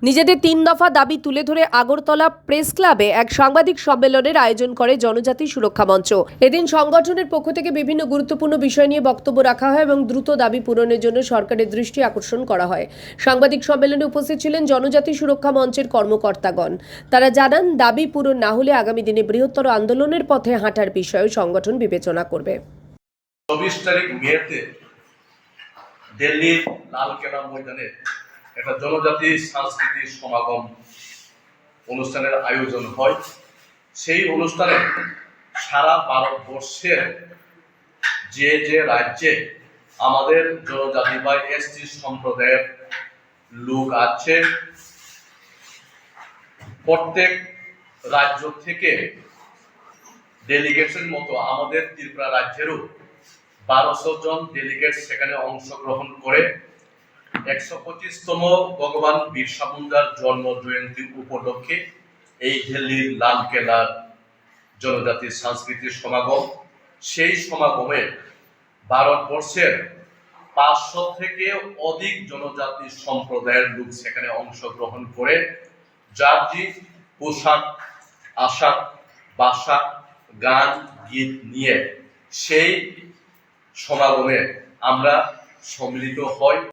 নিজেদের ৩ দফা দাবি তুলে ধরে আগরতলা প্রেস ক্লাবে এক সাংবাদিক সম্মেলনের আয়োজন করে জনজাতি সুরক্ষা মঞ্চ। এদিন সংগঠনের পক্ষ থেকে বিভিন্ন গুরুত্বপূর্ণ বিষয় নিয়ে বক্তব্য রাখা হয় এবং দ্রুত দাবি পূরণের জন্য সরকারের দৃষ্টি আকর্ষণ করা হয়। সাংবাদিক সম্মেলনে উপস্থিত ছিলেন জনজাতি সুরক্ষা মঞ্চের কর্মকর্তাগণ। তারা জানান, দাবি পূরণ না হলে আগামী দিনে বৃহত্তর আন্দোলনের পথে হাঁটার বিষয়ে সংগঠন বিবেচনা করবে। 24 তারিখ মেতে দিল্লির লালকেল্লা ময়দানে একটা জনজাতি সাংস্কৃতিক সমাগম অনুষ্ঠানের আয়োজন হয়। সেই অনুষ্ঠানে সারা ভারতবর্ষের যে যে রাজ্যে আমাদের জনজাতি বা এসটি সম্প্রদায়ের লোক আছে, প্রত্যেক রাজ্য থেকে ডেলিগেশন মতো আমাদের ত্রিপুরা রাজ্যেরও 1200 জন ডেলিগেট সেখানে অংশগ্রহণ করে 125তম ভগবান বিরসা মুন্ডার জন্ম জয়ন্তী উপলক্ষে এই দিল্লির লালকেল্লার জনজাতি সাংস্কৃতিক সমাগম। সেই সমাগমে ভারতবর্ষের 500 থেকে অধিক জনজাতি সম্প্রদায়ের লোক সেখানে অংশগ্রহণ করে যার যে পোশাক, আশাক, ভাষা, গান, গীত নিয়ে সেই সমাগমে আমরা সম্মিলিত হই।